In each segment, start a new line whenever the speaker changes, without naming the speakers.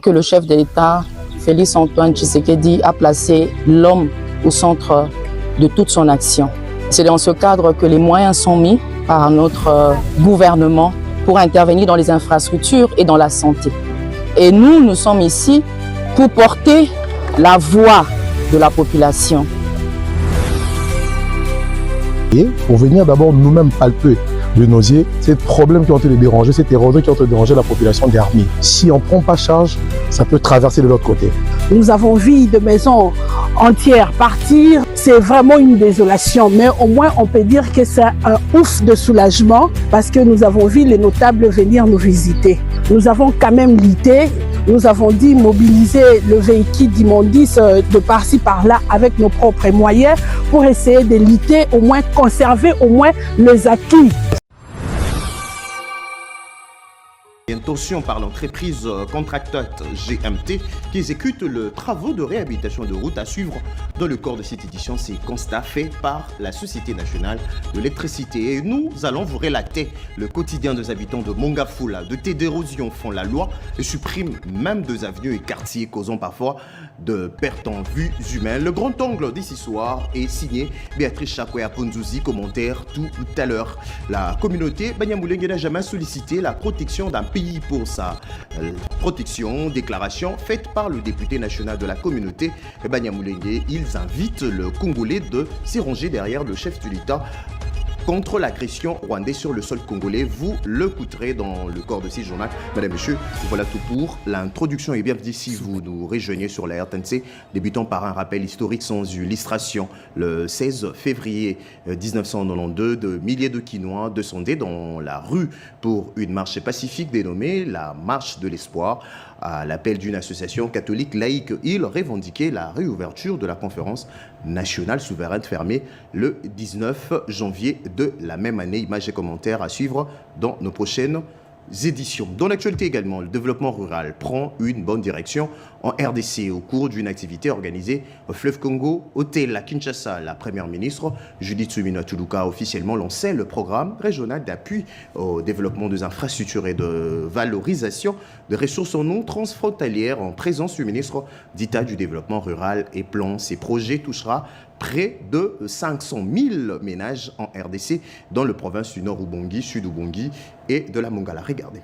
Que le chef de l'État, Félix Antoine Tshisekedi, a placé l'homme au centre de toute son action. C'est dans ce cadre que les moyens sont mis par notre gouvernement pour intervenir dans les infrastructures et dans la santé. Et nous sommes ici pour porter la voix de la population.
Et pour venir d'abord nous-mêmes palper de nos yeux ces problèmes qui ont été dérangés, ces érosions qui ont été dérangé la population d'Armi. Si on ne prend pas charge, ça peut traverser de l'autre côté.
Nous avons vu de maisons entières partir. C'est vraiment une désolation, mais au moins on peut dire que c'est un ouf de soulagement parce que nous avons vu les notables venir nous visiter. Nous avons quand même lutté. Nous avons dit mobiliser le véhicule d'immondices de par-ci par-là avec nos propres moyens pour essayer de lutter, au moins conserver au moins les acquis.
Intention par l'entreprise contractante GMT qui exécute le travaux de réhabilitation de routes à suivre dans le corps de cette édition. C'est constat fait par la Société nationale de l'électricité. Et nous allons vous relater le quotidien des habitants de Mongafula. De telles érosions font la loi et suppriment même des avenues et quartiers, causant parfois de pertes en vues humaines. Le grand angle d'ici soir est signé Béatrice Chakwea Ponzouzi, commentaire tout à l'heure. La communauté Banyamulenge n'a jamais sollicité la protection d'un pays pour sa protection. Déclaration faite par le député national de la communauté Banyamulenge. Ils invitent le Congolais de s'y ranger derrière le chef de l'État contre l'agression rwandaise sur le sol congolais. Vous l'écouterez dans le corps de ce journal. Mesdames et messieurs, voilà tout pour l'introduction et bienvenue si vous nous rejoignez sur la RTNC. Débutons par un rappel historique sans illustration. Le 16 février 1992, de milliers de Quinois descendaient dans la rue pour une marche pacifique dénommée la Marche de l'Espoir. À l'appel d'une association catholique laïque, ils revendiquaient la réouverture de la conférence nationale souveraine fermée le 19 janvier de la même année. Images et commentaires à suivre dans nos prochaines éditions. Dans l'actualité également, le développement rural prend une bonne direction en RDC au cours d'une activité organisée au fleuve Congo, hôtel à Kinshasa. La première ministre Judith Suminwa Tuluka a officiellement lancé le programme régional d'appui au développement des infrastructures et de valorisation des ressources en eau transfrontalières en présence du ministre d'État du développement rural et plan. Ces projets touchera près de 500 000 ménages en RDC dans le province du Nord Ubangi, Sud Ubangi et de la Mongala. Regardez.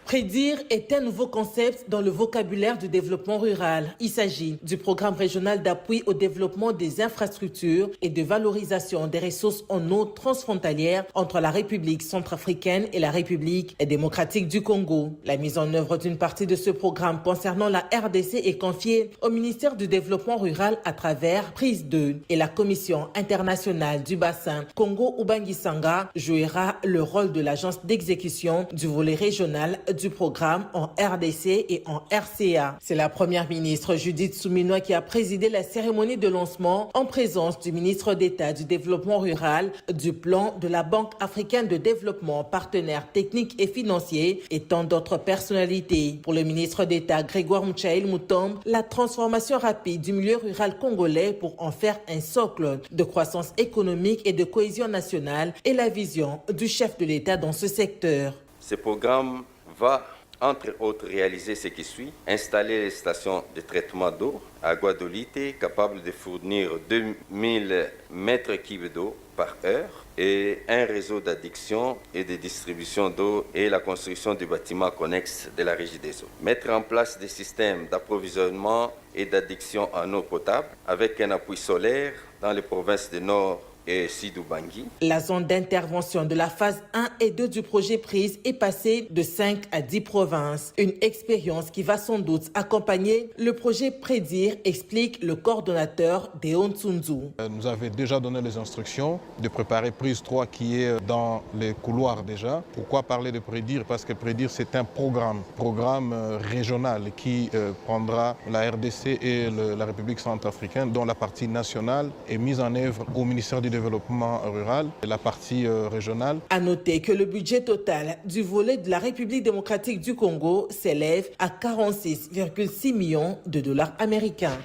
Prédire est un nouveau concept dans le vocabulaire du développement rural. Il s'agit du programme régional d'appui au développement des infrastructures et de valorisation des ressources en eau transfrontalières entre la République centrafricaine et la République démocratique du Congo. La mise en œuvre d'une partie de ce programme concernant la RDC est confiée au ministère du Développement rural à travers Prise 2 et la Commission internationale du bassin Congo-Ubangi-Sanga jouera le rôle de l'agence d'exécution du volet régional du programme en RDC et en RCA. C'est la première ministre Judith Suminwa qui a présidé la cérémonie de lancement en présence du ministre d'État du développement rural, du plan de la Banque africaine de développement, partenaire technique et financier et tant d'autres personnalités. Pour le ministre d'État Grégoire Mouchaïl Moutombe, la transformation rapide du milieu rural congolais pour en faire un socle de croissance économique et de cohésion nationale est la vision du chef de l'État dans ce secteur.
Ce programme va, entre autres, réaliser ce qui suit: installer les stations de traitement d'eau à Guadolite capables de fournir 2000 mètres cubes d'eau par heure et un réseau d'adduction et de distribution d'eau et la construction du bâtiment connexe de la Régie des eaux. Mettre en place des systèmes d'approvisionnement et d'adduction en eau potable avec un appui solaire dans les provinces du Nord et Sud-Ubangi.
La zone d'intervention de la phase 1 et 2 du projet Prise est passée de 5 à 10 provinces. Une expérience qui va sans doute accompagner le projet Prédire, explique le coordonnateur Deon Tsunzu.
Nous avons déjà donné les instructions de préparer Prise 3 qui est dans les couloirs déjà. Pourquoi parler de Prédire? Parce que Prédire c'est un programme régional qui prendra la RDC et la République centrafricaine, dont la partie nationale est mise en œuvre au ministère du Développement rural et la partie régionale.
À noter que le budget total du volet de la République démocratique du Congo s'élève à 46,6 millions de dollars américains.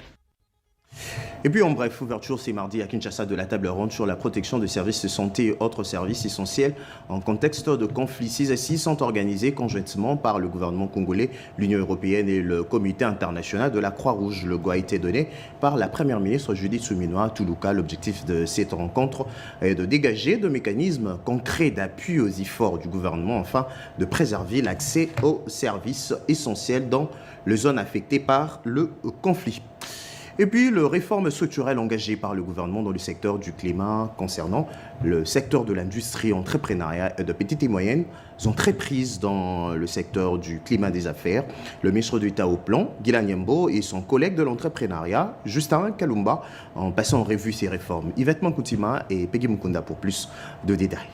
Et puis en bref, ouverture ce mardi à Kinshasa de la table ronde sur la protection des services de santé et autres services essentiels en contexte de conflit. 6 assises sont organisées conjointement par le gouvernement congolais, l'Union européenne et le Comité international de la Croix-Rouge. Le go a été donné par la première ministre Judith Suminwa Tuluka. L'objectif de cette rencontre est de dégager des mécanismes concrets d'appui aux efforts du gouvernement afin de préserver l'accès aux services essentiels dans les zones affectées par le conflit. Et puis, les réformes structurelles engagées par le gouvernement dans le secteur du climat concernant le secteur de l'industrie, entrepreneuriat et de petites et moyennes sont très prises dans le secteur du climat des affaires. Le ministre d'État au plan, Guilain Nyembo, et son collègue de l'entrepreneuriat, Justin Kalumba, en passant en revue ces réformes. Yvette Mankoutima et Peggy Mukunda pour plus de détails.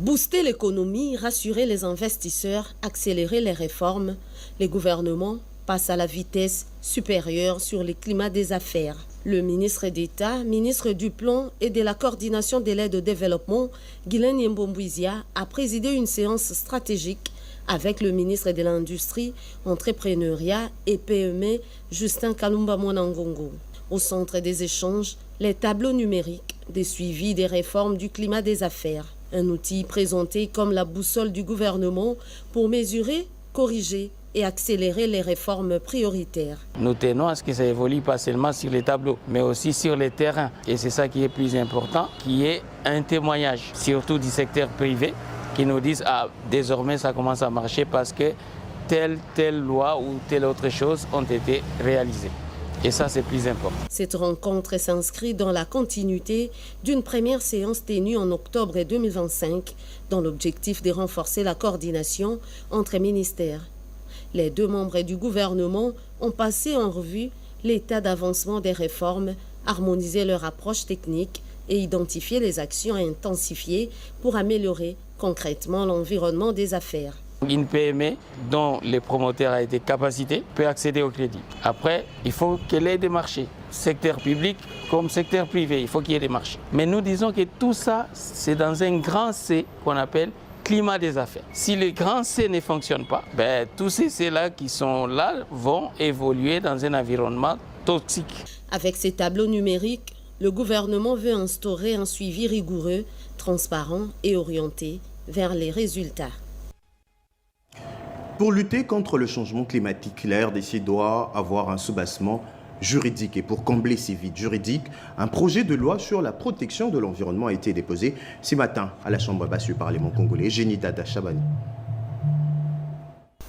Booster l'économie, rassurer les investisseurs, accélérer les réformes, les gouvernements passe à la vitesse supérieure sur le climat des affaires. Le ministre d'État, ministre du Plan et de la coordination de l'aide au développement, Guilain Nyembo Mbouizia, a présidé une séance stratégique avec le ministre de l'Industrie, Entrepreneuriat et PME, Justin Kalumba Mwanangongo. Au centre des échanges, les tableaux numériques des suivis des réformes du climat des affaires. Un outil présenté comme la boussole du gouvernement pour mesurer, corriger et accélérer les réformes prioritaires.
Nous tenons à ce que ça évolue pas seulement sur les tableaux, mais aussi sur les terrains. Et c'est ça qui est plus important, qui est un témoignage, surtout du secteur privé, qui nous disent « Ah, désormais ça commence à marcher parce que telle loi ou telle autre chose ont été réalisées ». Et ça, c'est plus important.
Cette rencontre s'inscrit dans la continuité d'une première séance tenue en octobre 2025 dans l'objectif de renforcer la coordination entre ministères. Les deux membres du gouvernement ont passé en revue l'état d'avancement des réformes, harmonisé leur approche technique et identifié les actions à intensifier pour améliorer concrètement l'environnement des affaires.
Une PME dont le promoteur a été capacité peut accéder au crédit. Après, il faut qu'elle ait des marchés, secteur public comme secteur privé, il faut qu'il y ait des marchés. Mais nous disons que tout ça, c'est dans un grand C qu'on appelle climat des affaires. Si le grand C ne fonctionne pas, tous ces C-là qui sont là vont évoluer dans un environnement toxique.
Avec ces tableaux numériques, le gouvernement veut instaurer un suivi rigoureux, transparent et orienté vers les résultats.
Pour lutter contre le changement climatique, la RDC doit avoir un soubassement juridique. Et pour combler ces vides juridiques, un projet de loi sur la protection de l'environnement a été déposé ce matin à la Chambre basse du Parlement congolais. Génie Dada Chabani.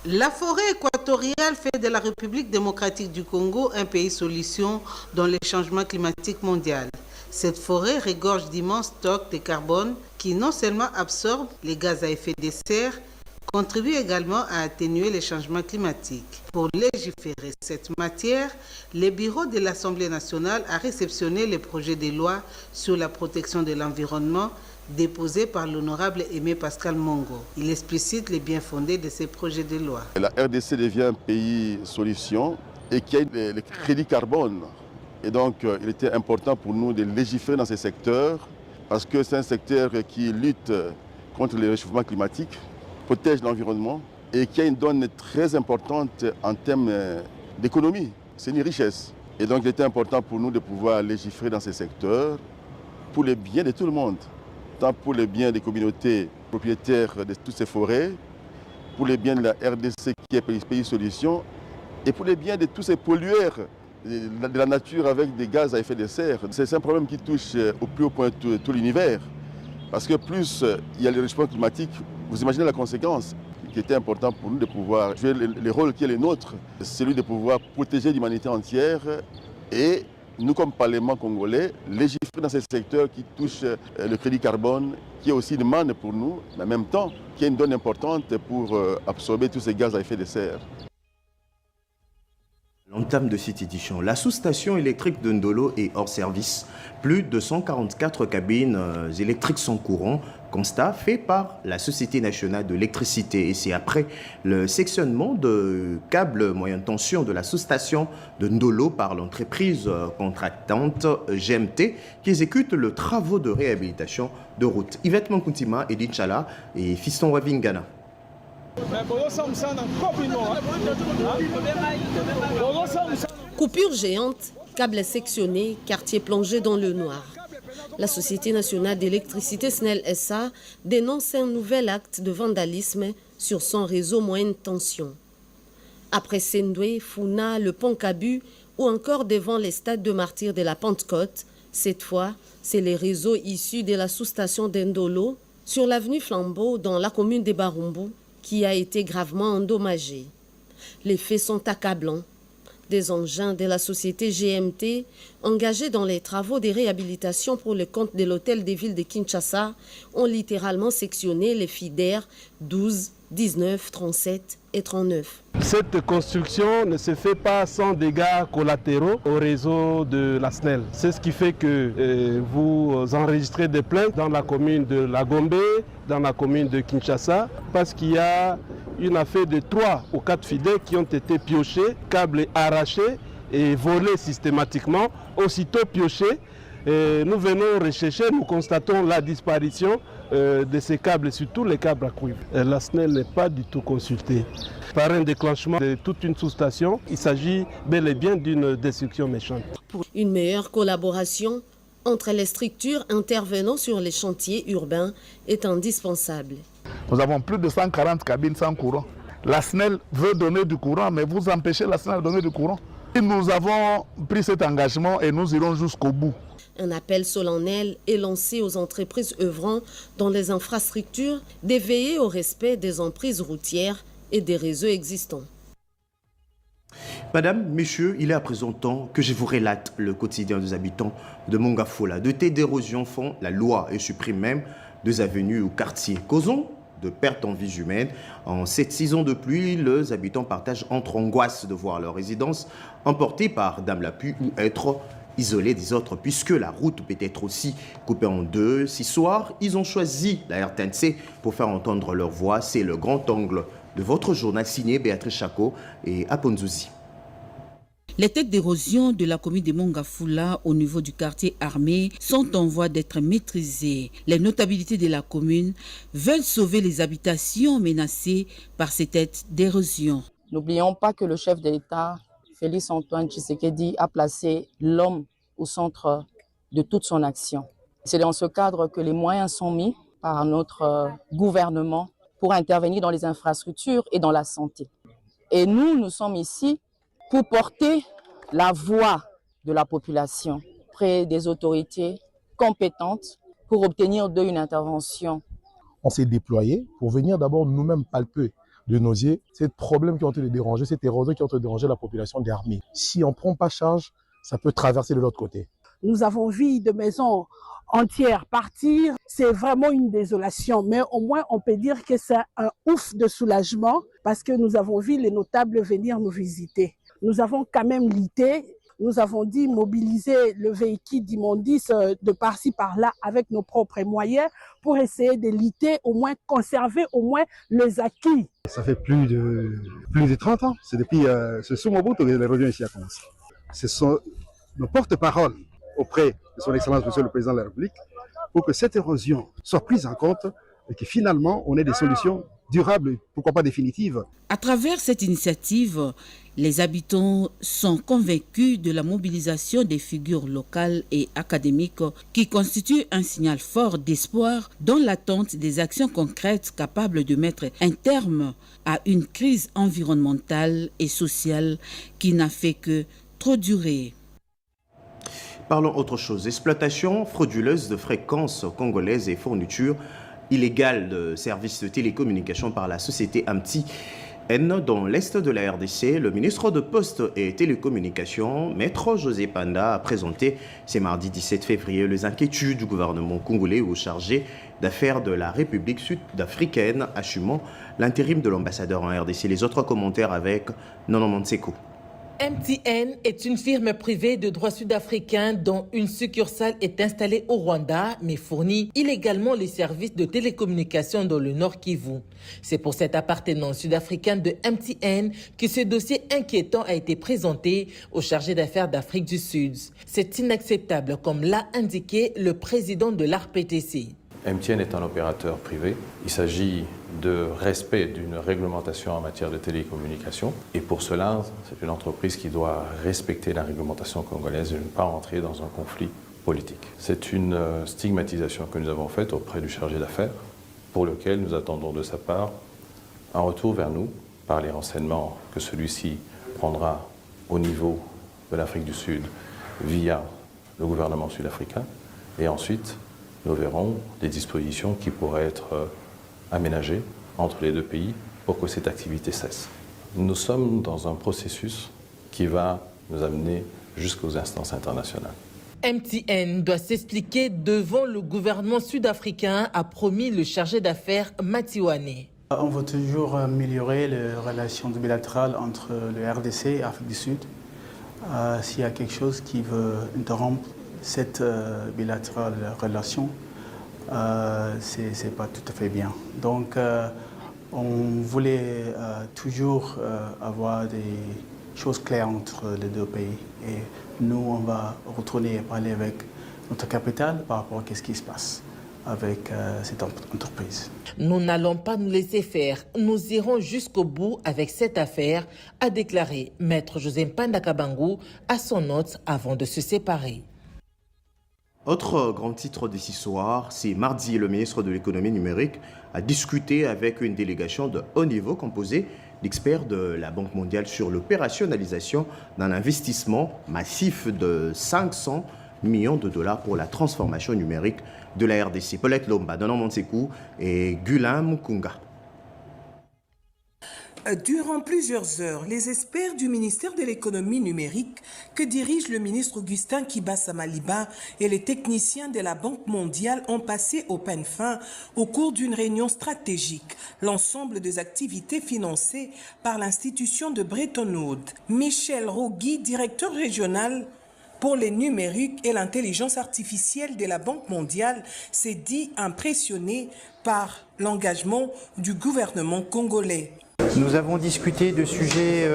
La forêt équatoriale fait de la République démocratique du Congo un pays solution dans le changement climatique mondial. Cette forêt regorge d'immenses stocks de carbone qui non seulement absorbent les gaz à effet de serre, contribue également à atténuer les changements climatiques. Pour légiférer cette matière, le bureau de l'Assemblée nationale a réceptionné le projet de loi sur la protection de l'environnement déposé par l'honorable Aimé Pascal Mongo. Il explicite les biens fondés de ces projets de loi.
La RDC devient un pays solution et qui a le crédit carbone. Et donc, il était important pour nous de légiférer dans ces secteurs parce que c'est un secteur qui lutte contre le réchauffement climatique, protège l'environnement et qui a une donne très importante en termes d'économie. C'est une richesse. Et donc il était important pour nous de pouvoir légiférer dans ces secteurs pour le bien de tout le monde, tant pour le bien des communautés propriétaires de toutes ces forêts, pour le bien de la RDC qui est pays solution et pour le bien de tous ces pollueurs de la nature avec des gaz à effet de serre. C'est un problème qui touche au plus haut point tout l'univers. Parce que plus il y a le réchauffement climatique, vous imaginez la conséquence qui était important pour nous de pouvoir jouer le rôle qui est le nôtre, celui de pouvoir protéger l'humanité entière et nous comme Parlement congolais, légiférer dans ces secteurs qui touchent le crédit carbone, qui est aussi une manne pour nous, mais en même temps qui est une donne importante pour absorber tous ces gaz à effet de serre.
L'entame de cette édition, la sous-station électrique de Ndolo est hors service. Plus de 144 cabines électriques sans courant, constat fait par la Société nationale de l'électricité. Et c'est après le sectionnement de câbles moyenne tension de la sous-station de Ndolo par l'entreprise contractante GMT qui exécute le travaux de réhabilitation de route. Yvette Mankoutima, Edith Chala et Fiston Wavingana.
Coupure géante câbles sectionnés, quartier plongé dans le noir. La Société nationale d'électricité SNEL SA dénonce un nouvel acte de vandalisme sur son réseau moyenne tension. Après Sendoué, Founa, le pont Cabu ou encore devant les stades de martyrs de la Pentecôte, cette fois, c'est les réseaux issus de la sous-station d'Endolo sur l'avenue Flambeau dans la commune de Barumbu qui a été gravement endommagé. Les faits sont accablants. Des engins de la société GMT engagés dans les travaux de réhabilitation pour le compte de l'hôtel des villes de Kinshasa ont littéralement sectionné les FIDER 12, 19, 37 et 39.
Cette construction ne se fait pas sans dégâts collatéraux au réseau de la SNEL. C'est ce qui fait que vous enregistrez des plaintes dans la commune de La Gombe, dans la commune de Kinshasa, parce qu'il y a une affaire de 3 ou 4 fidèles qui ont été piochés, câbles arrachés et volés systématiquement, aussitôt piochés. Nous venons rechercher, nous constatons la disparition de ces câbles, surtout les câbles à cuivre. La SNEL n'est pas du tout consultée. Par un déclenchement de toute une sous-station, il s'agit bel et bien d'une destruction méchante.
Une meilleure collaboration entre les structures intervenant sur les chantiers urbains est indispensable.
Nous avons plus de 140 cabines sans courant. La SNEL veut donner du courant, mais vous empêchez la SNEL de donner du courant. Et nous avons pris cet engagement et nous irons jusqu'au bout.
Un appel solennel est lancé aux entreprises œuvrant dans les infrastructures de veiller au respect des emprises routières et des réseaux existants.
Madame, messieurs, il est à présent temps que je vous relate le quotidien des habitants de Mongafola. De telles d'érosion font la loi et suppriment même 2 avenues ou quartiers. Causons de pertes en vies humaines. En cette saison de pluie, les habitants partagent entre angoisse de voir leur résidence emportée par Dame la pluie ou être isolés des autres, puisque la route peut être aussi coupée en 2. Ce soir, ils ont choisi la RTNC pour faire entendre leur voix. C'est le grand angle de votre journal signé Béatrice Chako et Aponzouzi.
Les têtes d'érosion de la commune de Mongafoula au niveau du quartier armé sont en voie d'être maîtrisées. Les notabilités de la commune veulent sauver les habitations menacées par ces têtes d'érosion.
N'oublions pas que le chef de l'État, Félix Antoine Tshisekedi, a placé l'homme au centre de toute son action. C'est dans ce cadre que les moyens sont mis par notre gouvernement pour intervenir dans les infrastructures et dans la santé. Et nous sommes ici pour porter la voix de la population auprès des autorités compétentes pour obtenir d'eux une intervention.
On s'est déployé pour venir d'abord nous-mêmes palper de nos yeux ces problèmes qui ont été dérangés, cette érosion qui ont été dérangé la population d'Armée. Si on ne prend pas charge, ça peut traverser de l'autre côté.
Nous avons vu de maisons entières partir. C'est vraiment une désolation, mais au moins on peut dire que c'est un ouf de soulagement parce que nous avons vu les notables venir nous visiter. Nous avons quand même lutté, nous avons dit mobiliser le véhicule d'immondices de par-ci par-là avec nos propres moyens pour essayer de lutter, au moins conserver au moins les acquis.
Ça fait plus de 30 ans, c'est depuis ce Soumobutu que l'érosion ici a commencé. Ce sont nos porte-paroles auprès de son Excellence Monsieur le Président de la République pour que cette érosion soit prise en compte et que finalement on ait des solutions durables, pourquoi pas définitives.
À travers cette initiative, les habitants sont convaincus de la mobilisation des figures locales et académiques qui constituent un signal fort d'espoir dans l'attente des actions concrètes capables de mettre un terme à une crise environnementale et sociale qui n'a fait que trop durer.
Parlons autre chose. Exploitation frauduleuse de fréquences congolaises et fourniture illégale de services de télécommunications par la société MTN dans l'est de la RDC. Le ministre de Poste et Télécommunications, Maître José Panda, a présenté ce mardi 17 février les inquiétudes du gouvernement congolais au chargé d'affaires de la République sud-africaine, assumant l'intérim de l'ambassadeur en RDC. Les autres commentaires avec Nono Monseko.
MTN est une firme privée de droit sud-africain dont une succursale est installée au Rwanda, mais fournit illégalement les services de télécommunication dans le Nord Kivu. C'est pour cette appartenance sud-africaine de MTN que ce dossier inquiétant a été présenté au chargé d'affaires d'Afrique du Sud. C'est inacceptable, comme l'a indiqué le président de l'ARPTC.
MTN est un opérateur privé. Il s'agit de respect d'une réglementation en matière de télécommunications. Et pour cela, c'est une entreprise qui doit respecter la réglementation congolaise et ne pas entrer dans un conflit politique. C'est une stigmatisation que nous avons faite auprès du chargé d'affaires, pour lequel nous attendons de sa part un retour vers nous par les renseignements que celui-ci prendra au niveau de l'Afrique du Sud via le gouvernement sud-africain. Et ensuite, nous verrons des dispositions qui pourraient être aménagées entre les deux pays pour que cette activité cesse. Nous sommes dans un processus qui va nous amener jusqu'aux instances internationales.
MTN doit s'expliquer devant le gouvernement sud-africain, a promis le chargé d'affaires Matiwane.
On veut toujours améliorer les relations bilatérales entre le RDC et l'Afrique du Sud. S'il y a quelque chose qui veut interrompre cette bilatérale relation, c'est pas tout à fait bien. Donc on voulait toujours avoir des choses claires entre les deux pays. Et nous, on va retourner parler avec notre capitale par rapport à ce qui se passe avec cette entreprise.
Nous n'allons pas nous laisser faire. Nous irons jusqu'au bout avec cette affaire, a déclaré Maître José Mpanda Kabangu à son hôte avant de se séparer.
Autre grand titre de ce soir, c'est mardi, le ministre de l'économie numérique a discuté avec une délégation de haut niveau composée d'experts de la Banque mondiale sur l'opérationnalisation d'un investissement massif de 500 millions de dollars pour la transformation numérique de la RDC. Paulette Lomba, Donan Monsekou et Gulam Kunga.
Durant plusieurs heures, les experts du ministère de l'économie numérique que dirige le ministre Augustin Kibasa Maliba et les techniciens de la Banque mondiale ont passé au peigne fin au cours d'une réunion stratégique l'ensemble des activités financées par l'institution de Bretton Woods. Michel Rogui, directeur régional pour les numériques et l'intelligence artificielle de la Banque mondiale, s'est dit impressionné par l'engagement du gouvernement congolais.
Nous avons discuté de sujets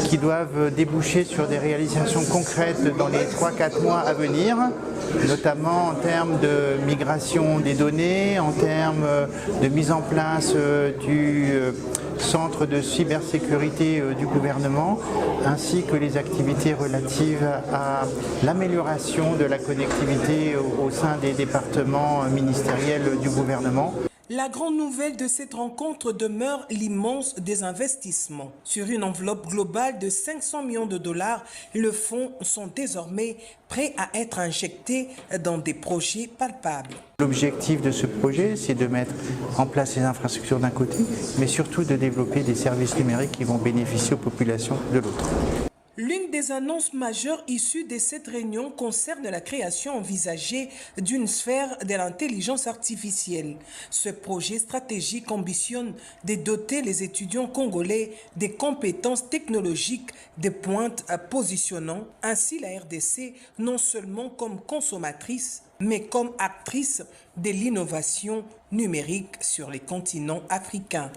qui doivent déboucher sur des réalisations concrètes dans les 3-4 mois à venir, notamment en termes de migration des données, en termes de mise en place du centre de cybersécurité du gouvernement, ainsi que les activités relatives à l'amélioration de la connectivité au sein des départements ministériels du gouvernement.
La grande nouvelle de cette rencontre demeure l'immense des investissements. Sur une enveloppe globale de 500 millions de dollars, les fonds sont désormais prêts à être injectés dans des projets palpables.
L'objectif de ce projet, c'est de mettre en place les infrastructures d'un côté, mais surtout de développer des services numériques qui vont bénéficier aux populations de l'autre.
L'une des annonces majeures issues de cette réunion concerne la création envisagée d'une sphère de l'intelligence artificielle. Ce projet stratégique ambitionne de doter les étudiants congolais des compétences technologiques de pointe positionnant ainsi la RDC non seulement comme consommatrice, mais comme actrice de l'innovation numérique sur les continents africains.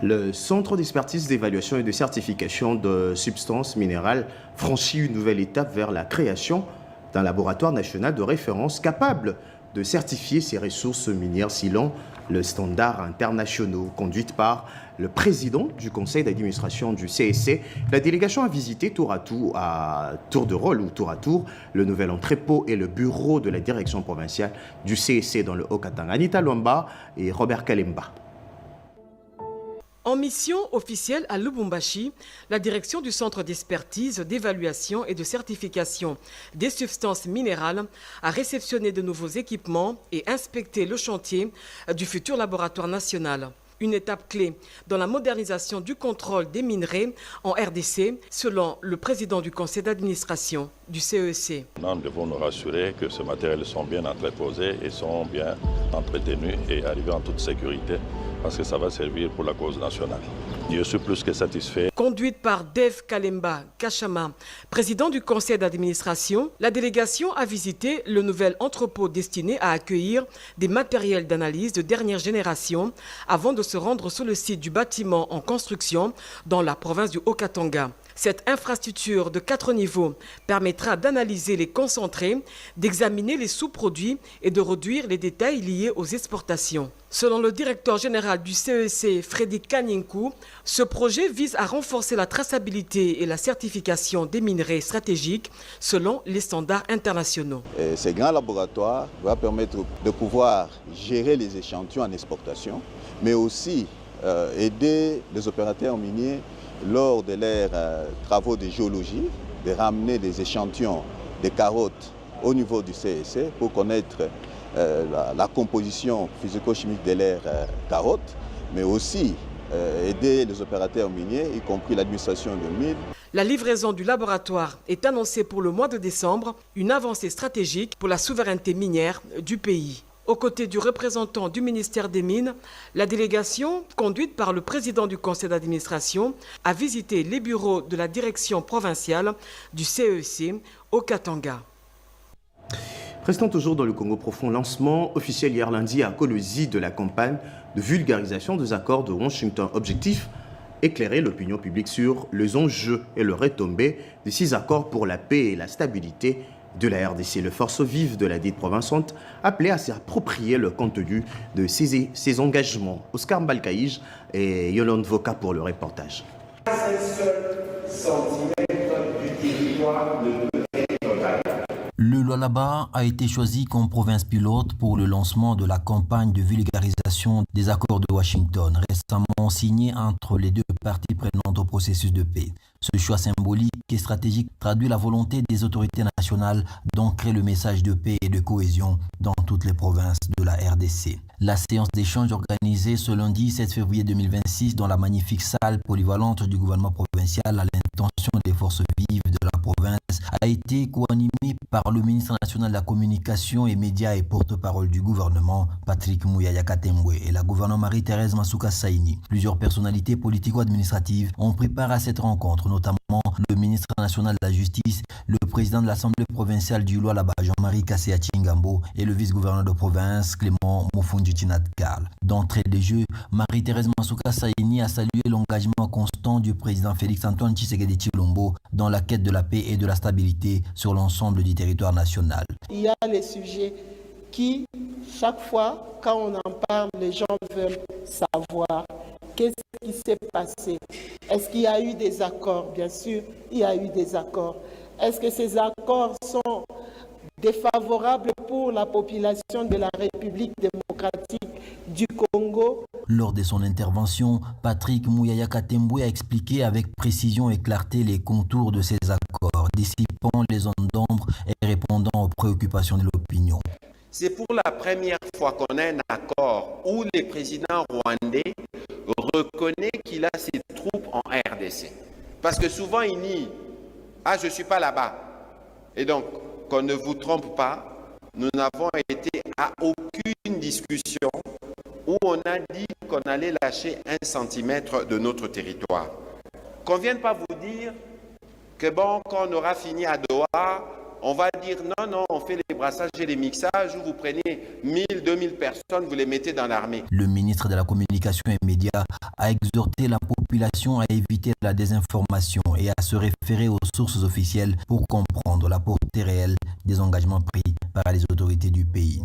Le Centre d'expertise, d'évaluation et de certification de substances minérales franchit une nouvelle étape vers la création d'un laboratoire national de référence capable de certifier ces ressources minières selon le standard international. Conduite par le président du conseil d'administration du CSC, la délégation a visité tour de rôle le nouvel entrepôt et le bureau de la direction provinciale du CSC dans le Haut-Katanga. Anita Lomba et Robert Kalemba.
En mission officielle à Lubumbashi, la direction du Centre d'expertise, d'évaluation et de certification des substances minérales a réceptionné de nouveaux équipements et inspecté le chantier du futur laboratoire national. Une étape clé dans la modernisation du contrôle des minerais en RDC, selon le président du conseil d'administration du CEC.
Nous devons nous rassurer que ces matériels sont bien entreposés et sont bien entretenus et arrivés en toute sécurité, parce que ça va servir pour la cause nationale. Je suis plus que satisfait.
Conduite par Dave Kalemba Kachama, président du conseil d'administration, la délégation a visité le nouvel entrepôt destiné à accueillir des matériels d'analyse de dernière génération avant de se rendre sur le site du bâtiment en construction dans la province du Haut-Katanga. Cette infrastructure de 4 niveaux permettra d'analyser les concentrés, d'examiner les sous-produits et de réduire les détails liés aux exportations. Selon le directeur général du CEC, Freddy Kanyinku, ce projet vise à renforcer la traçabilité et la certification des minerais stratégiques selon les standards internationaux.
Ces grands laboratoires vont permettre de pouvoir gérer les échantillons en exportation, mais aussi aider les opérateurs miniers lors de leurs travaux de géologie, de ramener des échantillons de carottes au niveau du CEC pour connaître la composition physico-chimique de leurs carottes, mais aussi aider les opérateurs miniers, y compris l'administration de mines.
La livraison du laboratoire est annoncée pour le mois de décembre, une avancée stratégique pour la souveraineté minière du pays. Aux côtés du représentant du ministère des Mines, la délégation, conduite par le président du conseil d'administration, a visité les bureaux de la direction provinciale du CEC au Katanga.
Restons toujours dans le Congo profond. Lancement officiel hier lundi à Kolwezi de la campagne de vulgarisation des accords de Washington. Objectif, éclairer l'opinion publique sur les enjeux et le retombées de ces accords pour la paix et la stabilité de la RDC. Les forces vives de la dite province sont appelées à s'approprier le contenu de ces engagements. Oscar Mbalkaïj et Yolande Voka pour le reportage.
Un seul centimètre du territoire ne peut être total.
Le Lualaba a été choisi comme province pilote pour le lancement de la campagne de vulgarisation des accords de Washington, récemment signé entre les deux parties prenantes au processus de paix. Ce choix symbolique et stratégique traduit la volonté des autorités nationales d'ancrer le message de paix et de cohésion dans toutes les provinces de la RDC. La séance d'échange organisée ce lundi 7 février 2026 dans la magnifique salle polyvalente du gouvernement provincial à l'intention des forces vives de la province a été co-animée par le ministre national de la communication et médias et porte-parole du gouvernement Patrick Mouyaya Katembwe et la gouverneure Marie-Thérèse Masuka Saini. Plusieurs personnalités politico-administratives ont pris part à cette rencontre, notamment le ministre national de la Justice, le président de l'Assemblée provinciale du Lualaba, Jean-Marie Kasséa Chingambo, et le vice-gouverneur de province, Clément Mofundi Tinat-Karl. D'entrée des jeux, Marie-Thérèse Masuka Saini a salué l'engagement constant du président Félix-Antoine Tshisekedi Tshilombo dans la quête de la paix et de la stabilité sur l'ensemble du territoire national.
Il y a les sujets qui, chaque fois, quand on en parle, les gens veulent savoir qu'est-ce qui s'est passé. Est-ce qu'il y a eu des accords? Bien sûr, il y a eu des accords. Est-ce que ces accords sont défavorables pour la population de la République démocratique du Congo?
Lors de son intervention, Patrick Mouyaya Katembwe a expliqué avec précision et clarté les contours de ces accords, dissipant les zones d'ombre et répondant aux préoccupations de l'opinion.
C'est pour la première fois qu'on a un accord où le président rwandais reconnaît qu'il a ses troupes en RDC. Parce que souvent il nie « Ah, je ne suis pas là-bas ». Et donc, qu'on ne vous trompe pas, nous n'avons été à aucune discussion où on a dit qu'on allait lâcher 1 centimètre de notre territoire. Qu'on ne vienne pas vous dire que bon, quand on aura fini à Doha, on va dire non, on fait les brassages et les mixages où vous prenez 1000, 2000 personnes, vous les mettez dans l'armée.
Le ministre de la Communication et Médias a exhorté la population à éviter la désinformation et à se référer aux sources officielles pour comprendre la portée réelle des engagements pris par les autorités du pays.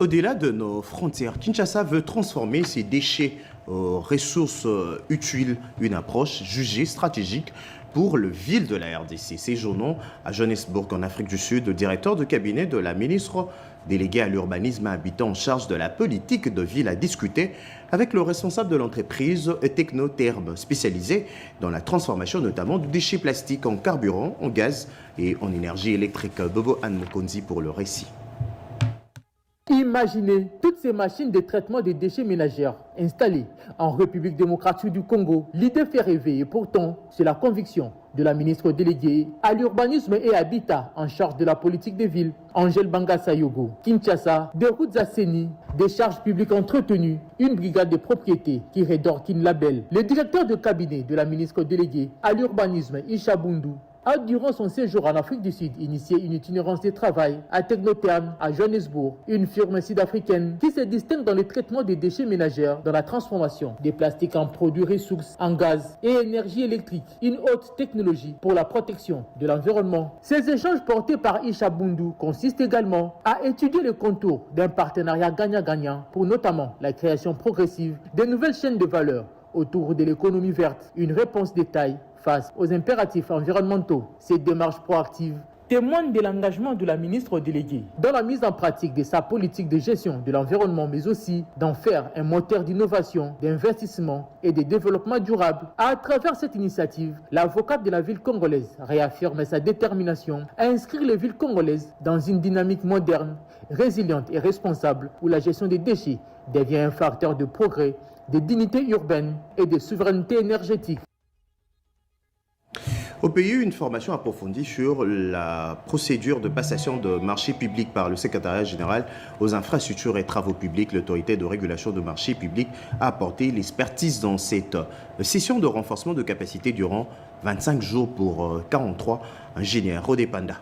Au-delà de nos frontières, Kinshasa veut transformer ses déchets en ressources utiles, une approche jugée stratégique pour le ville de la RDC. Séjournons à Johannesburg, en Afrique du Sud, le directeur de cabinet de la ministre déléguée à l'urbanisme habitant en charge de la politique de ville a discuté avec le responsable de l'entreprise Technotherm, spécialisée dans la transformation notamment de déchets plastiques en carburant, en gaz et en énergie électrique. Bobo Anne Mokonzi pour le récit.
Imaginez toutes ces machines de traitement des déchets ménagers installées en République démocratique du Congo. L'idée fait rêver et pourtant, c'est la conviction de la ministre déléguée à l'urbanisme et habitat en charge de la politique des villes, Angèle Bangassayogo. Kinshasa, des routes assainies, des charges publiques entretenues, une brigade de propriété qui rédortine la belle. Le directeur de cabinet de la ministre déléguée à l'urbanisme, Isha Bundu, a durant son séjour en Afrique du Sud initié une itinérance de travail à Technotherm à Johannesburg, une firme sud-africaine qui se distingue dans le traitement des déchets ménagers, dans la transformation des plastiques en produits ressources, en gaz et énergie électrique, une haute technologie pour la protection de l'environnement. Ces échanges portés par Isha Bundu consistent également à étudier le contour d'un partenariat gagnant-gagnant pour notamment la création progressive de nouvelles chaînes de valeur autour de l'économie verte, une réponse de taille face aux impératifs environnementaux. Cette démarche proactive témoigne de l'engagement de la ministre déléguée dans la mise en pratique de sa politique de gestion de l'environnement, mais aussi d'en faire un moteur d'innovation, d'investissement et de développement durable. À travers cette initiative, l'avocate de la ville congolaise réaffirme sa détermination à inscrire les villes congolaises dans une dynamique moderne, résiliente et responsable où la gestion des déchets devient un facteur de progrès, de dignité urbaine et de souveraineté énergétique.
Au pays, une formation approfondie sur la procédure de passation de marchés publics par le secrétariat général aux infrastructures et travaux publics. L'autorité de régulation de marchés publics a apporté l'expertise dans cette session de renforcement de capacité durant 25 jours pour 43 ingénieurs. Rodé Panda.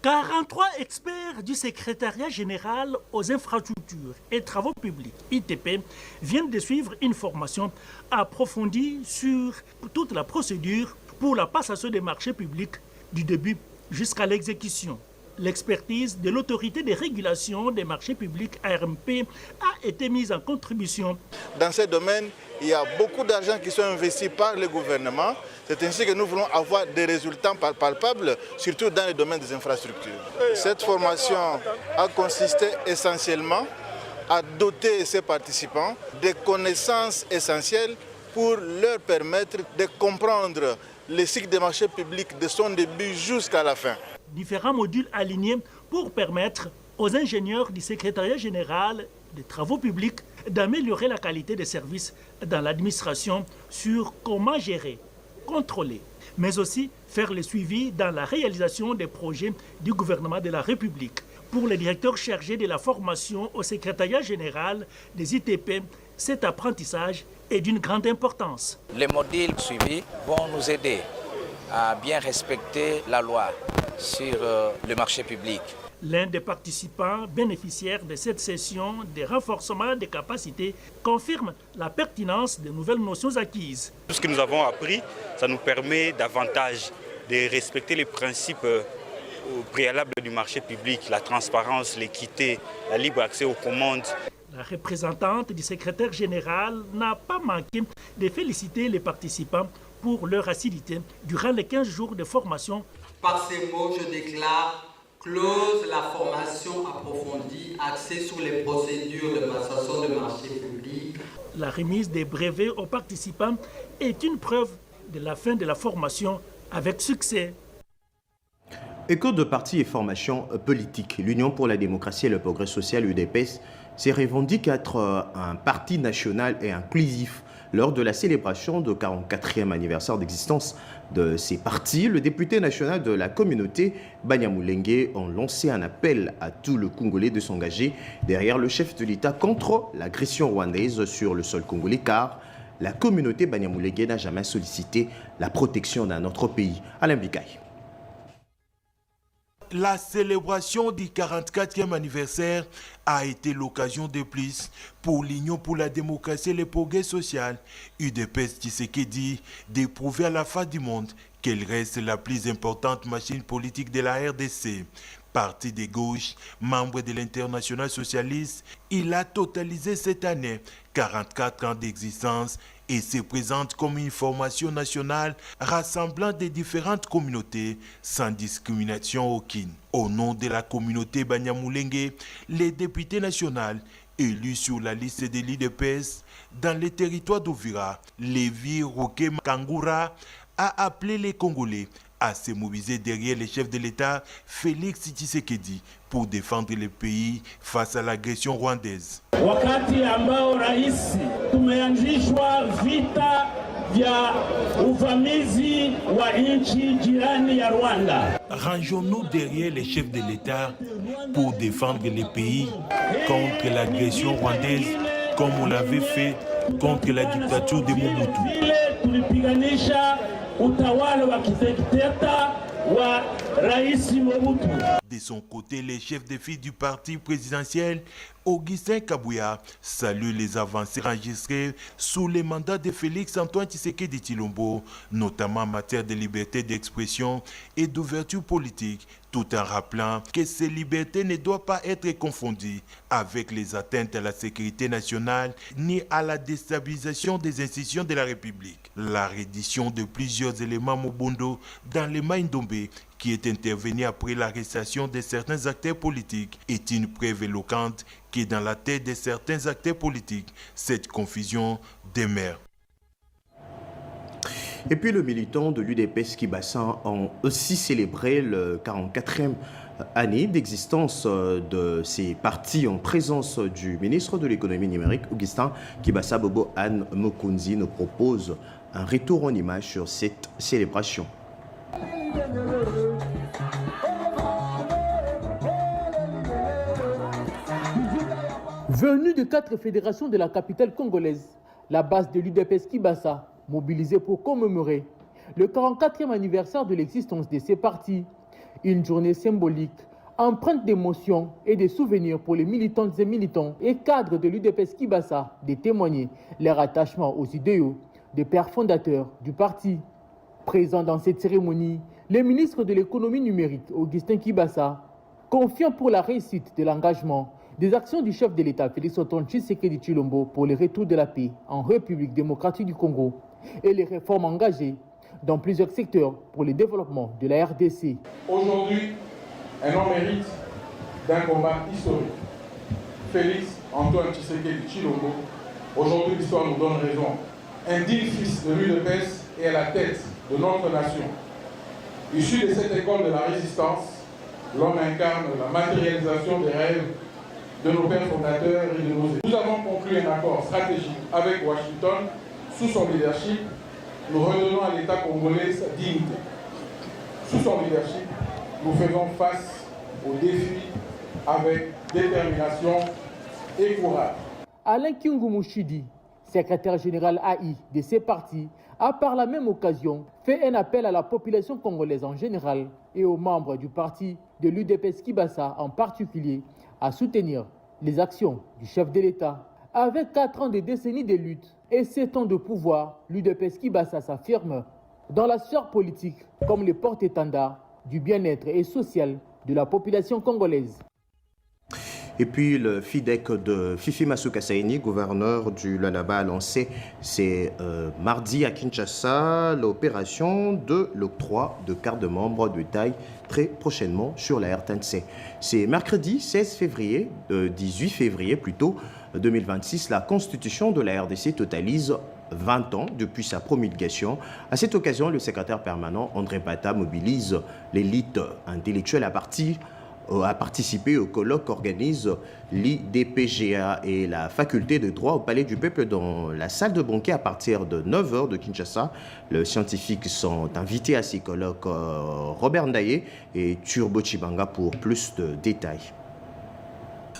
43 experts du secrétariat général aux infrastructures et travaux publics, ITP, viennent de suivre une formation approfondie sur toute la procédure pour la passation des marchés publics du début jusqu'à l'exécution. L'expertise de l'autorité de régulation des marchés publics, ARMP, a été mise en contribution.
Dans ce domaine, il y a beaucoup d'argent qui sont investis par le gouvernement. C'est ainsi que nous voulons avoir des résultats palpables, surtout dans le domaine des infrastructures. Cette formation a consisté essentiellement à doter ces participants de connaissances essentielles pour leur permettre de comprendre le cycle des marchés publics de son début jusqu'à la fin.
Différents modules alignés pour permettre aux ingénieurs du secrétariat général des travaux publics d'améliorer la qualité des services dans l'administration sur comment gérer, contrôler, mais aussi faire le suivi dans la réalisation des projets du gouvernement de la République. Pour les directeurs chargés de la formation au secrétariat général des ITP, cet apprentissage est d'une grande importance.
Les modules suivis vont nous aider à bien respecter la loi sur le marché public.
L'un des participants bénéficiaires de cette session de renforcement des capacités confirme la pertinence des nouvelles notions acquises.
Tout ce que nous avons appris, ça nous permet davantage de respecter les principes préalables du marché public, la transparence, l'équité, le libre accès aux commandes.
La représentante du secrétaire général n'a pas manqué de féliciter les participants pour leur assiduité durant les 15 jours de formation.
Par ces mots, je déclare close la formation approfondie axée sur les procédures de passation de marchés publics.
La remise des brevets aux participants est une preuve de la fin de la formation avec succès.
Écho de parti et formation politique, l'Union pour la démocratie et le progrès social, UDPS, s'est revendiqué être un parti national et inclusif. Lors de la célébration du 44e anniversaire d'existence de ces partis, le député national de la communauté Banyamulenge a lancé un appel à tout le Congolais de s'engager derrière le chef de l'État contre l'agression rwandaise sur le sol congolais, car la communauté Banyamulenge n'a jamais sollicité la protection d'un autre pays. Alain Bikaï.
La célébration du 44e anniversaire a été l'occasion de plus pour l'Union pour la démocratie et le progrès social, UDPS Tshisekedi, d'éprouver à la face du monde qu'elle reste la plus importante machine politique de la RDC. Parti de gauche, membre de l'Internationale socialiste, il a totalisé cette année 44 ans d'existence et se présente comme une formation nationale rassemblant des différentes communautés sans discrimination aucune. Au nom de la communauté Banyamulenge, les députés nationaux élus sur la liste de l'UDPS dans les territoires d'Uvira, Lévi Roque Kangura a appelé les Congolais à se mobiliser derrière le chef de l'État, Félix Tshisekedi, pour défendre le pays face à l'agression rwandaise.
Wakati ambao rais tumeanzishwa vita vya uvamizi wa nchi jirani ya Rwanda.
Rangeons-nous derrière les chefs de l'État pour défendre le pays contre l'agression rwandaise, comme on l'avait fait contre la dictature de Mobutu.
utawala wa kidikteta wa Rais Mobutu.
De son côté, les chefs de file du parti présidentiel, Augustin Kabouya, salue les avancées enregistrées sous les mandats de Félix-Antoine Tshisekedi Tshilombo, notamment en matière de liberté d'expression et d'ouverture politique, tout en rappelant que ces libertés ne doivent pas être confondues avec les atteintes à la sécurité nationale ni à la déstabilisation des institutions de la République. La reddition de plusieurs éléments Mobondo dans les Maïndombe, qui est intervenu après l'arrestation de certains acteurs politiques, est une preuve éloquente que dans la tête de certains acteurs politiques, cette confusion demeure.
Et puis le militant de l'UDPS Kibassa ont aussi célébré le 44e année d'existence de ces partis en présence du ministre de l'économie numérique, Augustin Kibassa. Bobo Anne Mokunzi nous propose un retour en image sur cette célébration.
Venu de 4 fédérations de la capitale congolaise, la base de l'UDPS Kibassa, mobilisée pour commémorer le 44e anniversaire de l'existence de ces partis, une journée symbolique, empreinte d'émotions et de souvenirs pour les militantes et militants et cadres de l'UDPS Kibassa de témoigner leur attachement aux idéaux des pères fondateurs du parti. Présent dans cette cérémonie, le ministre de l'économie numérique, Augustin Kibassa, confiant pour la réussite de l'engagement des actions du chef de l'État, Félix-Antoine Tshisekedi Tshilombo, pour le retour de la paix en République démocratique du Congo et les réformes engagées dans plusieurs secteurs pour le développement de la RDC.
Aujourd'hui, un homme mérite d'un combat historique. Félix-Antoine Tshisekedi Tshilombo, aujourd'hui l'histoire nous donne raison. Un digne fils de l'UDPS est à la tête de notre nation. Issu de cette école de la résistance, l'homme incarne la matérialisation des rêves de nos pères fondateurs et de nos États. Nous avons conclu un accord stratégique avec Washington. Sous son leadership, nous redonnons à l'État congolais sa dignité. Sous son leadership, nous faisons face aux défis avec détermination et courage.
Alain Kingumushidi, secrétaire général AI de ces partis, a par la même occasion fait un appel à la population congolaise en général et aux membres du parti de l'UDPS Kibassa en particulier à soutenir les actions du chef de l'État. Avec 4 ans de décennies de lutte et 7 ans de pouvoir, l'UDPS Kibassa s'affirme dans la sphère politique comme le porte-étendard du bien-être et social de la population congolaise.
Et puis le FIDEC de Fifi Masuka Saini, gouverneur du Lualaba, a lancé mardi à Kinshasa l'opération de l'octroi de cartes de membres de taille très prochainement sur la RTNC. C'est mercredi 16 février, 18 février plutôt, 2026, la constitution de la RDC totalise 20 ans depuis sa promulgation. À cette occasion, le secrétaire permanent André Bata mobilise l'élite intellectuelle à participer au colloque qu'organise l'IDPGA et la faculté de droit au Palais du Peuple dans la salle de banquet à partir de 9h de Kinshasa. Les scientifiques sont invités à ces colloques, Robert Ndaye et Turbo Chibanga pour plus de détails.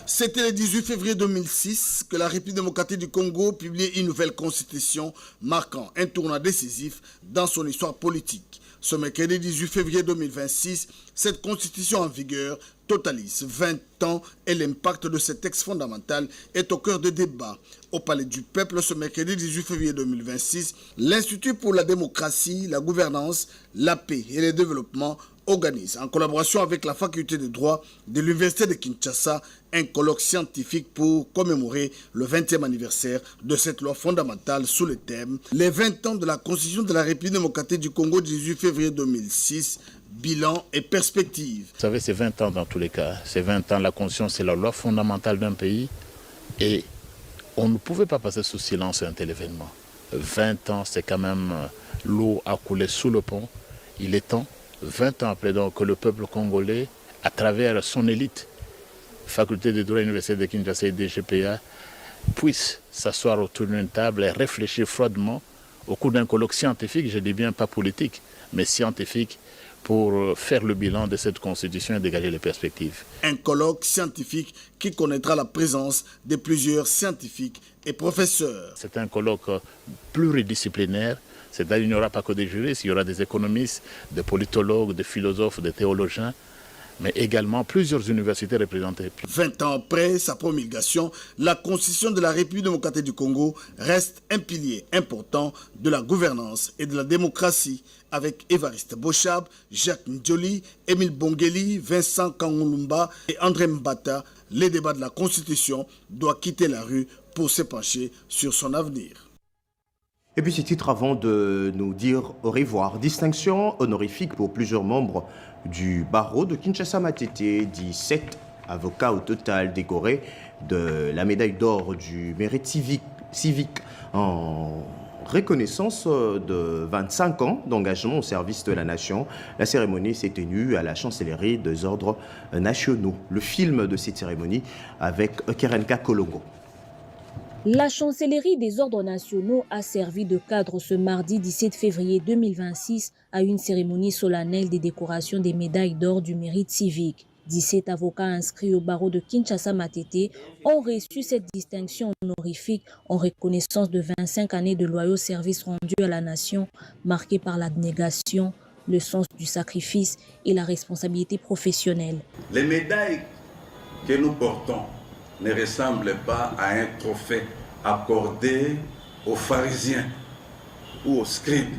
C'était le 18 février 2006 que la République démocratique du Congo publiait une nouvelle constitution marquant un tournant décisif dans son histoire politique. Ce mercredi 18 février 2026, cette constitution en vigueur totalise 20 ans et l'impact de ce texte fondamental est au cœur des débats. Au Palais du Peuple, ce mercredi 18 février 2026, l'Institut pour la démocratie, la gouvernance, la paix et le développement organise, en collaboration avec la faculté de droit de l'Université de Kinshasa, un colloque scientifique pour commémorer le 20e anniversaire de cette loi fondamentale sous le thème « Les 20 ans de la Constitution de la République démocratique du Congo 18 février 2006, bilan et perspective ».
Vous savez, c'est 20 ans dans tous les cas. C'est 20 ans, la Constitution, c'est la loi fondamentale d'un pays et on ne pouvait pas passer sous silence un tel événement. 20 ans, c'est quand même l'eau a coulé sous le pont. Il est temps. 20 ans après donc que le peuple congolais, à travers son élite, faculté de droit, université de Kinshasa et DGPA, puisse s'asseoir autour d'une table et réfléchir froidement au cours d'un colloque scientifique, je dis bien pas politique, mais scientifique, pour faire le bilan de cette constitution et dégager les perspectives.
Un colloque scientifique qui connaîtra la présence de plusieurs scientifiques et professeurs.
C'est un colloque pluridisciplinaire C'est-à-dire qu'il n'y aura pas que des juristes, il y aura des économistes, des politologues, des philosophes, des théologiens, mais également plusieurs universités représentées.
20 ans après sa promulgation, la Constitution de la République démocratique du Congo reste un pilier important de la gouvernance et de la démocratie, avec Évariste Bochab, Jacques Ndjoli, Émile Bongeli, Vincent Kangolumba et André Mbata. Les débats de la Constitution doivent quitter la rue pour se pencher sur son avenir.
Et puis ce titre avant de nous dire au revoir. Distinction honorifique pour plusieurs membres du barreau de Kinshasa-Matete, 17 avocats au total décorés de la médaille d'or du mérite civique en reconnaissance de 25 ans d'engagement au service de la nation. La cérémonie s'est tenue à la chancellerie des ordres nationaux. Le film de cette cérémonie avec Kerenka Kolongo.
La chancellerie des ordres nationaux a servi de cadre ce mardi 17 février 2026 à une cérémonie solennelle des décorations des médailles d'or du mérite civique. 17 avocats inscrits au barreau de Kinshasa-Matete ont reçu cette distinction honorifique en reconnaissance de 25 années de loyaux services rendus à la nation, marqués par l'abnégation, le sens du sacrifice et la responsabilité professionnelle.
Les médailles que nous portons ne ressemblent pas à un trophée accordé aux pharisiens ou aux scribes.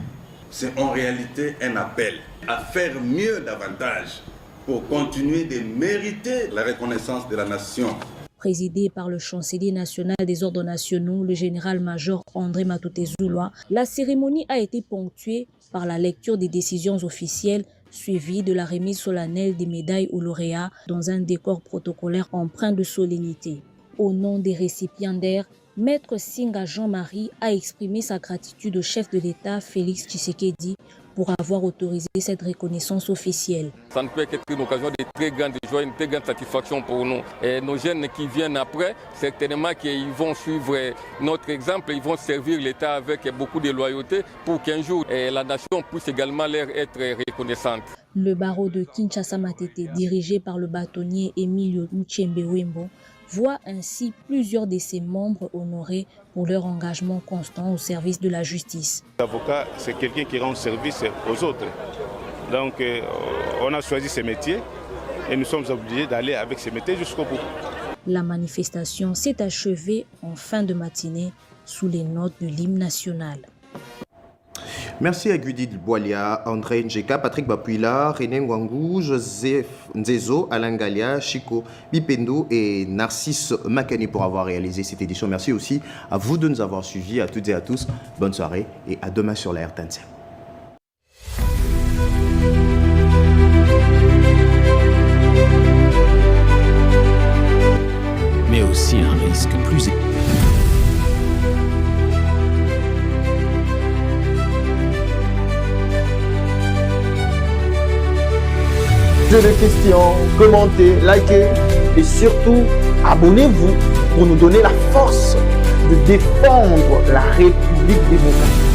C'est en réalité un appel à faire mieux davantage pour continuer de mériter la reconnaissance de la nation.
Présidé par le chancelier national des ordres nationaux, le général-major André Matoute Zouloua, la cérémonie a été ponctuée par la lecture des décisions officielles suivie de la remise solennelle des médailles aux lauréats dans un décor protocolaire empreint de solennité. Au nom des récipiendaires, Maître Singa Jean-Marie a exprimé sa gratitude au chef de l'État, Félix Tshisekedi, pour avoir autorisé cette reconnaissance officielle.
Ça ne peut qu'être une occasion de très grande joie, une très grande satisfaction pour nous. Et nos jeunes qui viennent après, certainement qu'ils vont suivre notre exemple, ils vont servir l'État avec beaucoup de loyauté pour qu'un jour la nation puisse également leur être reconnaissante.
Le barreau de Kinshasa-Matete, dirigé par le bâtonnier Emilio Mutshembe-Wembo, voit ainsi plusieurs de ses membres honorés pour leur engagement constant au service de la justice.
L'avocat, c'est quelqu'un qui rend service aux autres. Donc, on a choisi ce métier et nous sommes obligés d'aller avec ce métier jusqu'au bout.
La manifestation s'est achevée en fin de matinée sous les notes de l'hymne national.
Merci à Gudit Boilia, André Njeka, Patrick Bapuila, René Ngwangou, Joseph Nzezo, Alain Galia, Chico Bipendo et Narcisse Makani pour avoir réalisé cette édition. Merci aussi à vous de nous avoir suivis, à toutes et à tous. Bonne soirée et à demain sur la RTNC.
Mais aussi un risque plus élevé.
Posez des questions, commentez, likez et surtout abonnez-vous pour nous donner la force de défendre la République démocratique.